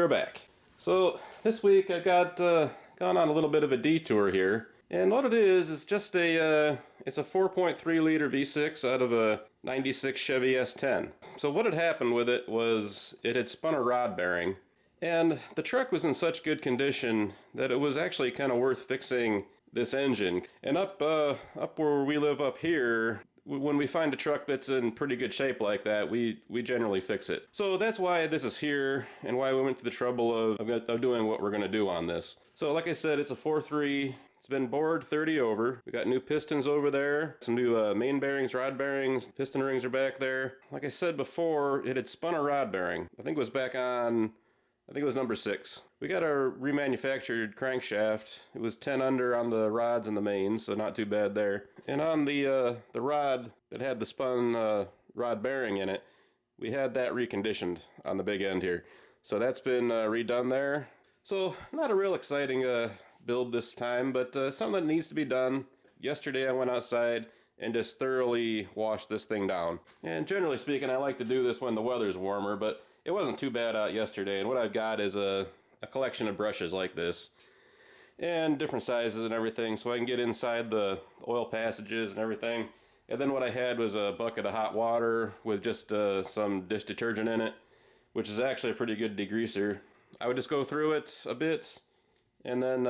we're back. So this week I got gone on a little bit of a detour here, and what it is just it's a 4.3 liter V6 out of a 96 Chevy S10. So what had happened with it was it had spun a rod bearing, and the truck was in such good condition that it was actually kind of worth fixing this engine. And up where we live up here, when we find a truck that's in pretty good shape like that, we generally fix it. So that's why this is here and why we went to the trouble of doing what we're going to do on this. So like I said, it's a 4.3. It's been bored 30 over. We got new pistons over there, some new main bearings, rod bearings, piston rings are back there. Like I said before, it had spun a rod bearing. I think it was back on, I think it was number 6. We got our remanufactured crankshaft. It was 10 under on the rods and the mains, so not too bad there. And on the rod that had the spun rod bearing in it, we had that reconditioned on the big end here. So that's been redone there. So not a real exciting build this time, but something that needs to be done. Yesterday I went outside and just thoroughly washed this thing down. And generally speaking, I like to do this when the weather's warmer, but it wasn't too bad out yesterday. And what I've got is a collection of brushes like this, and different sizes and everything, so I can get inside the oil passages and everything. And then what I had was a bucket of hot water with just some dish detergent in it, which is actually a pretty good degreaser. I would just go through it a bit and then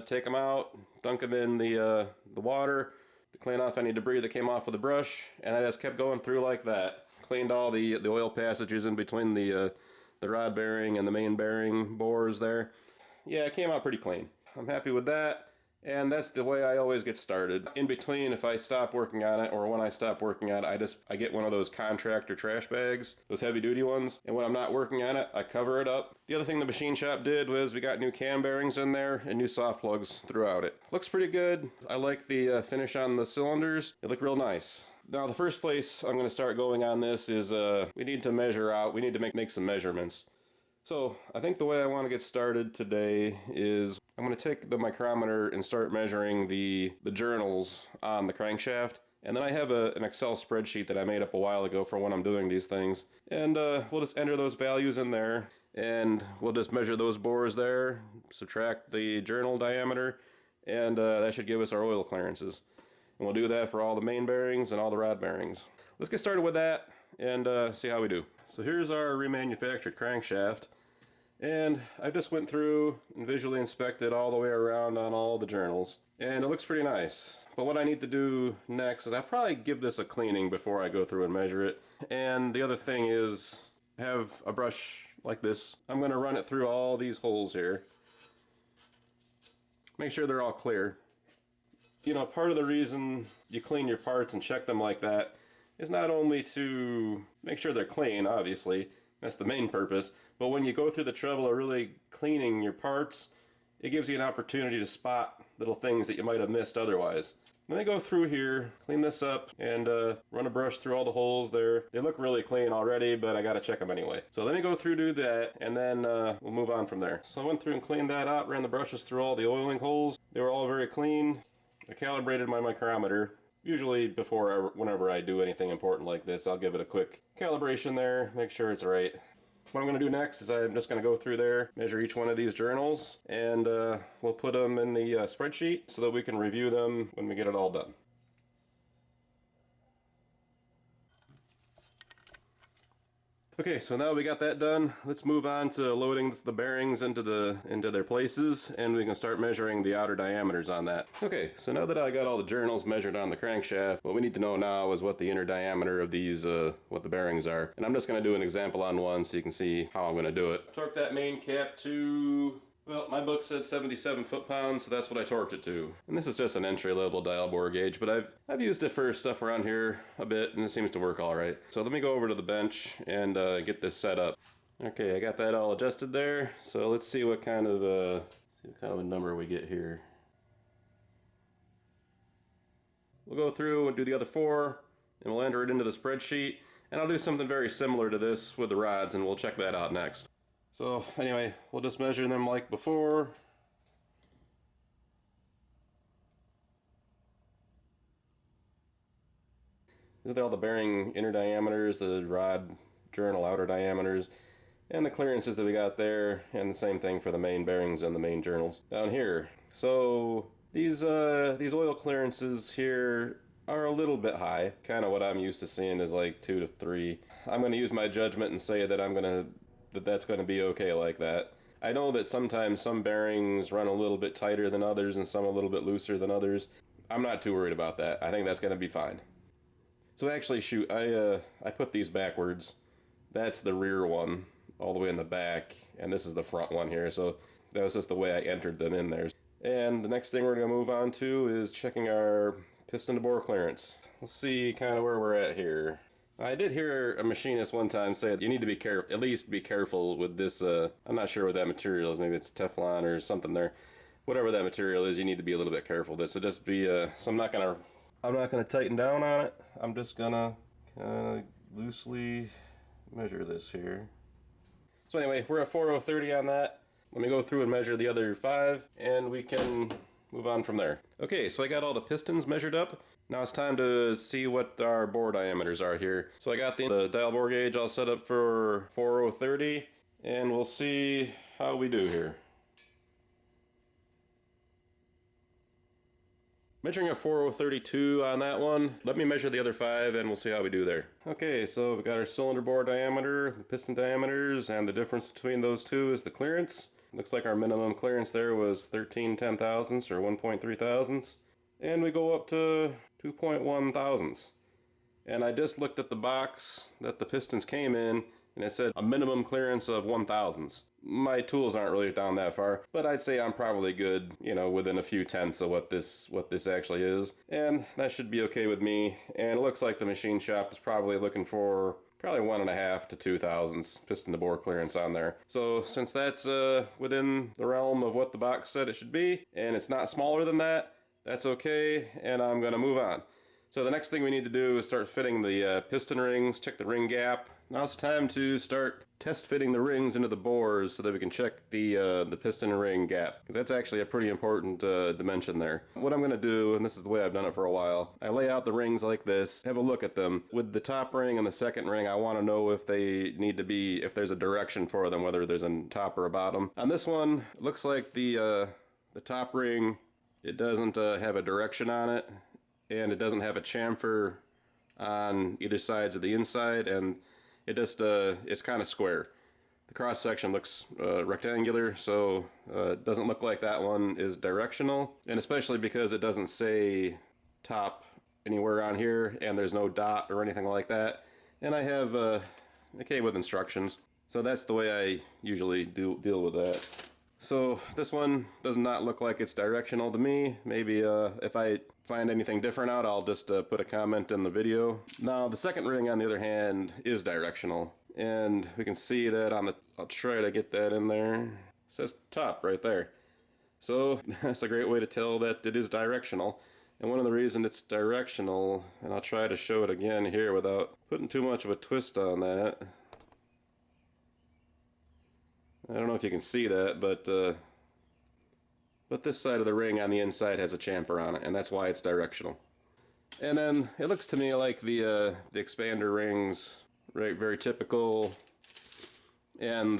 take them out, dunk them in the water to clean off any debris that came off with the brush, and I just kept going through like that. Cleaned all the oil passages in between the rod bearing and the main bearing bores there. Yeah, it came out pretty clean. I'm happy with that, and that's the way I always get started. In between, if I stop working on it, or when I stop working on it, I get one of those contractor trash bags, those heavy duty ones, and when I'm not working on it, I cover it up. The other thing the machine shop did was we got new cam bearings in there and new soft plugs throughout it. Looks pretty good. I like the finish on the cylinders. They look real nice. Now the first place I'm going to start going on this is we need to measure out, we need to make some measurements. So I think the way I want to get started today is I'm going to take the micrometer and start measuring the journals on the crankshaft. And then I have an Excel spreadsheet that I made up a while ago for when I'm doing these things. And we'll just enter those values in there, and we'll just measure those bores there, subtract the journal diameter, and that should give us our oil clearances. And we'll do that for all the main bearings and all the rod bearings. Let's get started with that and see how we do. So here's our remanufactured crankshaft. And I just went through and visually inspected all the way around on all the journals. And it looks pretty nice. But what I need to do next is I'll probably give this a cleaning before I go through and measure it. And the other thing is I have a brush like this. I'm going to run it through all these holes here. Make sure they're all clear. You know, part of the reason you clean your parts and check them like that is not only to make sure they're clean, obviously, that's the main purpose, but when you go through the trouble of really cleaning your parts, it gives you an opportunity to spot little things that you might have missed otherwise. Let me go through here, clean this up, and run a brush through all the holes there. They look really clean already, but I gotta check them anyway. So let me go through, do that, and then we'll move on from there. So I went through and cleaned that out, ran the brushes through all the oiling holes. They were all very clean. I calibrated my micrometer. Usually whenever I do anything important like this, I'll give it a quick calibration there, make sure it's right. What I'm going to do next is I'm just going to go through there, measure each one of these journals, and we'll put them in the spreadsheet so that we can review them when we get it all done. Okay, so now we got that done, let's move on to loading the bearings into their places, and we can start measuring the outer diameters on that. Okay, so now that I got all the journals measured on the crankshaft, what we need to know now is what the inner diameter of these, what the bearings are. And I'm just going to do an example on one so you can see how I'm going to do it. Torque that main cap to, well, my book said 77 foot-pounds, so that's what I torqued it to. And this is just an entry-level dial bore gauge, but I've used it for stuff around here a bit, and it seems to work all right. So let me go over to the bench and get this set up. Okay, I got that all adjusted there. So let's see what kind of a number we get here. We'll go through and do the other 4, and we'll enter it into the spreadsheet. And I'll do something very similar to this with the rods, and we'll check that out next. So anyway, we'll just measure them like before. These are all the bearing inner diameters, the rod journal outer diameters. and the clearances that we got there, and the same thing for the main bearings and the main journals down here. So these oil clearances here are a little bit high. Kind of what I'm used to seeing is like 2 to 3. I'm going to use my judgment and say that that's going to be okay like that. I know that sometimes some bearings run a little bit tighter than others and some a little bit looser than others. I'm not too worried about that. I think that's going to be fine. So actually, shoot, I put these backwards. That's the rear one, all the way in the back, and this is the front one here. So that was just the way I entered them in there. And the next thing we're going to move on to is checking our piston to bore clearance. Let's see kind of where we're at here. I did hear a machinist one time say that you need to be careful, at least be careful with this. I'm not sure what that material is. Maybe it's Teflon or something there. Whatever that material is, you need to be a little bit careful with this. So just be, so I'm not gonna tighten down on it. I'm just gonna kind of loosely measure this here. So anyway, we're at 4030 on that. Let me go through and measure the other 5, and we can move on from there. Okay, so I got all the pistons measured up. Now it's time to see what our bore diameters are here. So I got the dial bore gauge all set up for 4030, and we'll see how we do here. Measuring a 4032 on that one. Let me measure the other 5 and we'll see how we do there. Okay, so we got our cylinder bore diameter, the piston diameters, and the difference between those two is the clearance. Looks like our minimum clearance there was 13 10,000ths or 1.3 thousandths. And we go up to 2.1 thousandths. And I just looked at the box that the pistons came in, and it said a minimum clearance of 1 thousandths. My tools aren't really down that far, but I'd say I'm probably good, you know, within a few tenths of what this actually is. And that should be okay with me. And it looks like the machine shop is probably looking for probably 1.5 to 2 thousandths piston to bore clearance on there. So since that's within the realm of what the box said it should be, and it's not smaller than that, that's okay, and I'm gonna move on. So the next thing we need to do is start fitting the piston rings, check the ring gap. Now it's time to start test fitting the rings into the bores so that we can check the piston ring gap, because that's actually a pretty important dimension there. What I'm going to do, and this is the way I've done it for a while, I lay out the rings like this, have a look at them. With the top ring and the second ring, I want to know if they need to be, if there's a direction for them, whether there's a top or a bottom. On this one, it looks like the top ring, it doesn't have a direction on it, and it doesn't have a chamfer on either sides of the inside, and it just it's kind of square. The cross section looks rectangular, so it doesn't look like that one is directional, and especially because it doesn't say top anywhere on here, and there's no dot or anything like that. And I have it came with instructions, so that's the way I usually deal with that. So this one does not look like it's directional to me. Maybe if I find anything different out, I'll just put a comment in the video. Now the second ring, on the other hand, is directional. And we can see that on the, I'll try to get that in there. It says top right there. So that's a great way to tell that it is directional. And one of the reasons it's directional, and I'll try to show it again here without putting too much of a twist on that. I don't know if you can see that, but this side of the ring on the inside has a chamfer on it, and that's why it's directional. And then it looks to me like the expander rings, right, very typical, and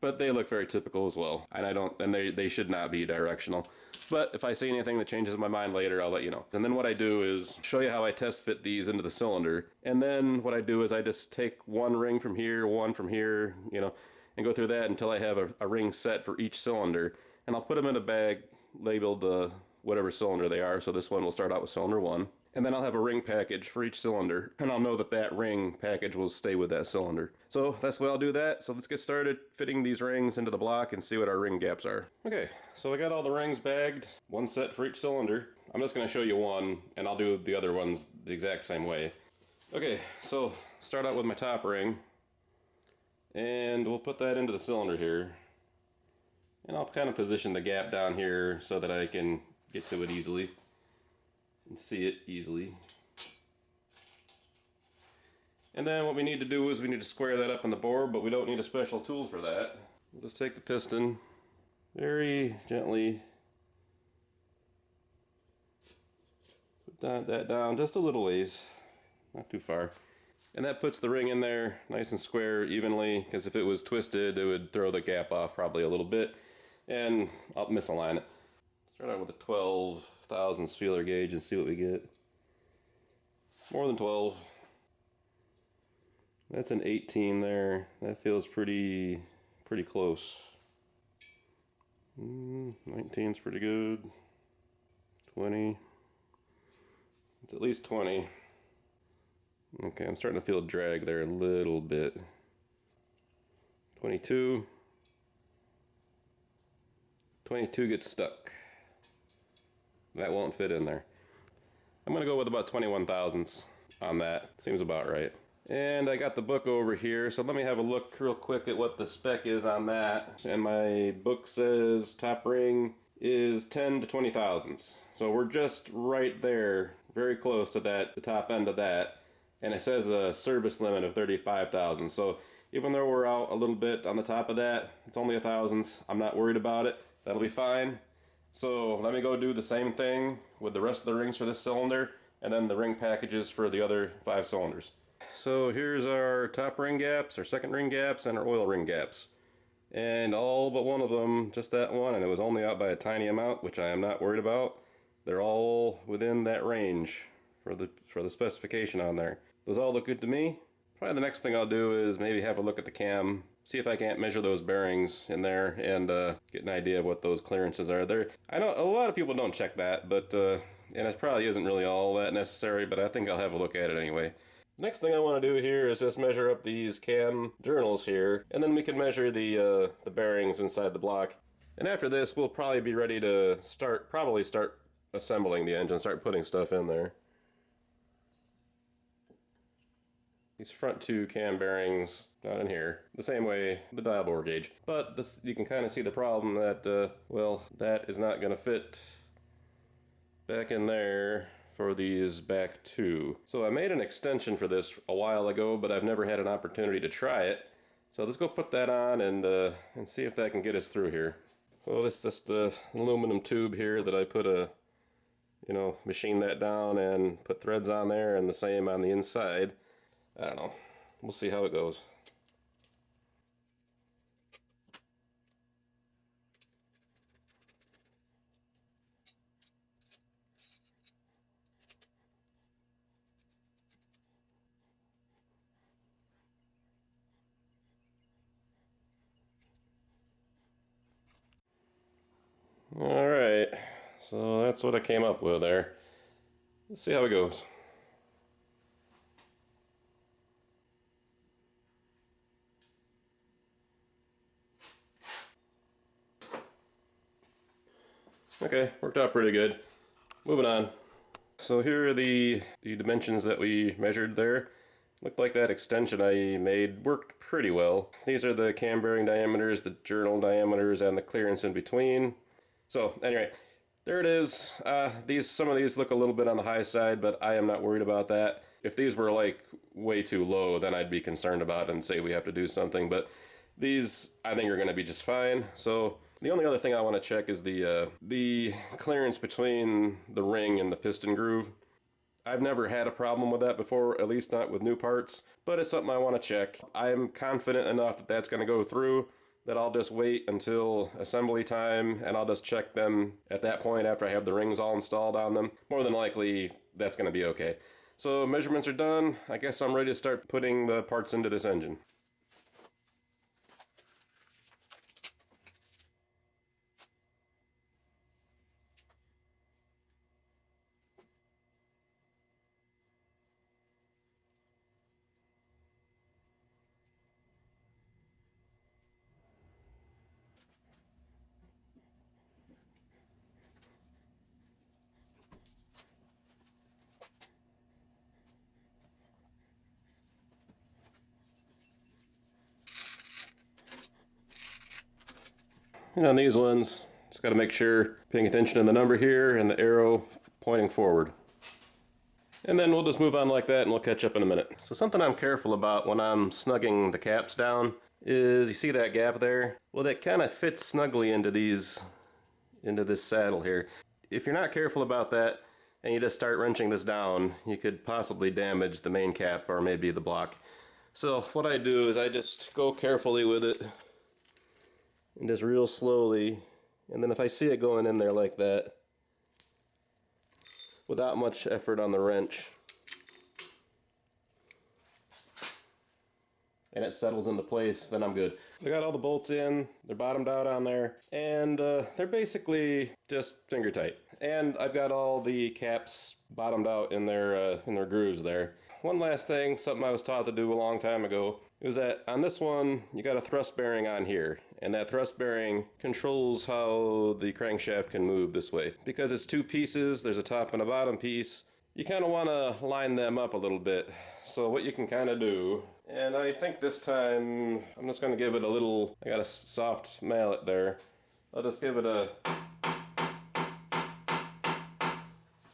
but they look very typical as well. And they should not be directional. But if I see anything that changes my mind later, I'll let you know. And then what I do is show you how I test fit these into the cylinder. And then what I do is I just take one ring from here, one from here, you know, and go through that until I have a ring set for each cylinder. And I'll put them in a bag labeled whatever cylinder they are. So this one will start out with cylinder 1. And then I'll have a ring package for each cylinder. And I'll know that that ring package will stay with that cylinder. So that's the way I'll do that. So let's get started fitting these rings into the block and see what our ring gaps are. Okay, so I got all the rings bagged, one set for each cylinder. I'm just going to show you one, and I'll do the other ones the exact same way. Okay, so start out with my top ring. And we'll put that into the cylinder here. And I'll kind of position the gap down here so that I can get to it easily and see it easily. And then what we need to do is we need to square that up in the bore, but we don't need a special tool for that. We'll just take the piston very gently, put that down just a little ways, not too far. And that puts the ring in there nice and square evenly, because if it was twisted, it would throw the gap off probably a little bit, and I'll misalign it. Start out with a 12 thousandths feeler gauge and see what we get. More than 12. That's an 18 there. That feels pretty close. 19's pretty good. 20. It's at least 20. Okay, I'm starting to feel drag there a little bit. 22. 22 gets stuck. That won't fit in there. I'm gonna go with about 21 thousandths on that. Seems about right. And I got the book over here, so let me have a look real quick at what the spec is on that. And my book says top ring is 10 to 20 thousandths. So we're just right there, very close to that, the top end of that. And it says a service limit of 35,000. So even though we're out a little bit on the top of that, it's only a thousandths. I'm not worried about it. That'll be fine. So let me go do the same thing with the rest of the rings for this cylinder, and then the ring packages for the other 5 cylinders. So here's our top ring gaps, our second ring gaps, and our oil ring gaps. And all but one of them, just that one, and it was only out by a tiny amount, which I am not worried about. They're all within that range for the specification on there. Those all look good to me. Probably the next thing I'll do is maybe have a look at the cam, see if I can't measure those bearings in there and get an idea of what those clearances are. I know a lot of people don't check that, but and it probably isn't really all that necessary, but I think I'll have a look at it anyway. The next thing I want to do here is just measure up these cam journals here, and then we can measure the bearings inside the block. And after this, we'll probably be ready to probably start assembling the engine, start putting stuff in there. These front 2 cam bearings down in here, the same way the dial bore gauge. But this, you can kind of see the problem that, well, that is not going to fit back in there for these back 2. So I made an extension for this a while ago, but I've never had an opportunity to try it. So let's go put that on and see if that can get us through here. So this is just the aluminum tube here that I put machine that down and put threads on there, and the same on the inside. I don't know. We'll see how it goes. Alright, so that's what I came up with there. Let's see how it goes. Okay, worked out pretty good. Moving on. So here are the dimensions that we measured there. Looked like that extension I made worked pretty well. These are the cam bearing diameters, the journal diameters, and the clearance in between. So anyway, there it is. Some of these look a little bit on the high side, but I am not worried about that. If these were like way too low, then I'd be concerned about it and say we have to do something. But these, I think, are going to be just fine. So the only other thing I want to check is the clearance between the ring and the piston groove. I've never had a problem with that before, at least not with new parts, but it's something I want to check. I'm confident enough that that's going to go through that I'll just wait until assembly time, and I'll just check them at that point after I have the rings all installed on them. More than likely, that's going to be okay. So measurements are done. I guess I'm ready to start putting the parts into this engine. And on these ones, just got to make sure, paying attention to the number here and the arrow pointing forward. And then we'll just move on like that and we'll catch up in a minute. So something I'm careful about when I'm snugging the caps down is, you see that gap there? Well, that kind of fits snugly into this saddle here. If you're not careful about that, and you just start wrenching this down, you could possibly damage the main cap or maybe the block. So what I do is I just go carefully with it and just real slowly, and then if I see it going in there like that without much effort on the wrench, and it settles into place, then I'm good. I got all the bolts in, they're bottomed out on there, and they're basically just finger tight. And I've got all the caps bottomed out in their grooves there. One last thing, something I was taught to do a long time ago, is that on this one, you got a thrust bearing on here, and that thrust bearing controls how the crankshaft can move this way. Because it's two pieces, there's a top and a bottom piece, you kind of want to line them up a little bit. So what you can kind of do, and I think this time I'm just going to give it a little, I got a soft mallet there, I'll just give it a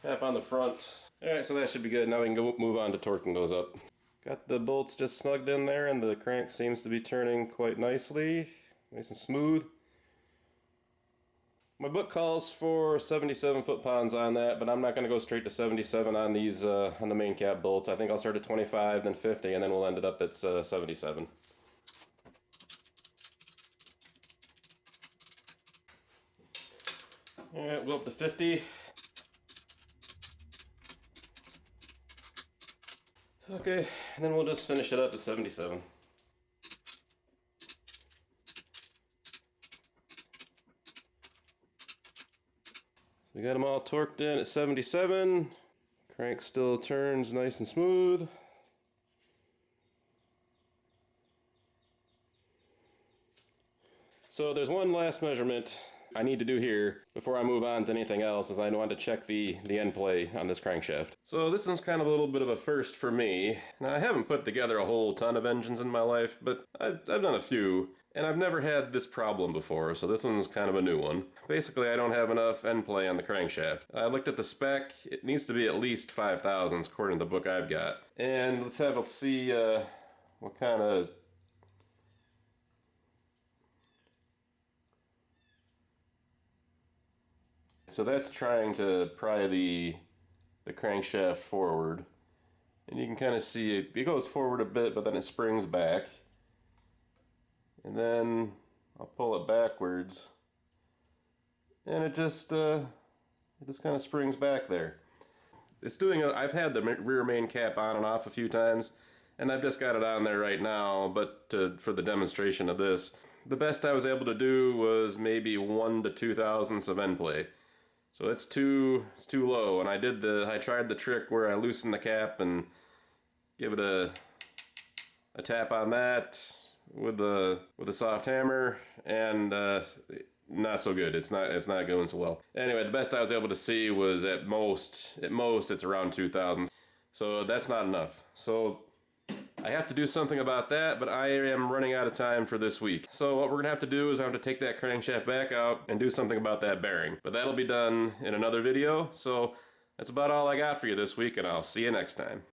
tap on the front. Alright, so that should be good. Now we can go move on to torquing those up. Got the bolts just snugged in there, and the crank seems to be turning quite nicely, nice and smooth. My book calls for 77 foot-pounds on that, but I'm not going to go straight to 77 on these, on the main cap bolts. I think I'll start at 25, then 50, and then we'll end it up at 77. Alright, we'll go up to 50. Okay, and then we'll just finish it up to 77. We got them all torqued in at 77. Crank still turns nice and smooth. So there's one last measurement I need to do here before I move on to anything else, is I want to check the end play on this crankshaft. So this one's kind of a little bit of a first for me. Now I haven't put together a whole ton of engines in my life, but I've done a few. And I've never had this problem before, so this one's kind of a new one. Basically, I don't have enough end play on the crankshaft. I looked at the spec. It needs to be at least 5 thousandths according to the book I've got. And let's have a see what kind of... So that's trying to pry the crankshaft forward. And you can kind of see it goes forward a bit, but then it springs back. And then I'll pull it backwards, and it just kind of springs back there. It's doing I've had the rear main cap on and off a few times, and I've just got it on there right now, but for the demonstration of this, the best I was able to do was maybe 1 to 2 thousandths of end play. So it's too low, and I tried the trick where I loosen the cap and give it a tap on that with a soft hammer, and not so good. It's not going so well. Anyway, the best I was able to see was at most it's around 2 thousandths. So that's not enough. So I have to do something about that, but I am running out of time for this week. So what we're gonna have to do is I have to take that crankshaft back out and do something about that bearing. But that'll be done in another video. So that's about all I got for you this week, and I'll see you next time.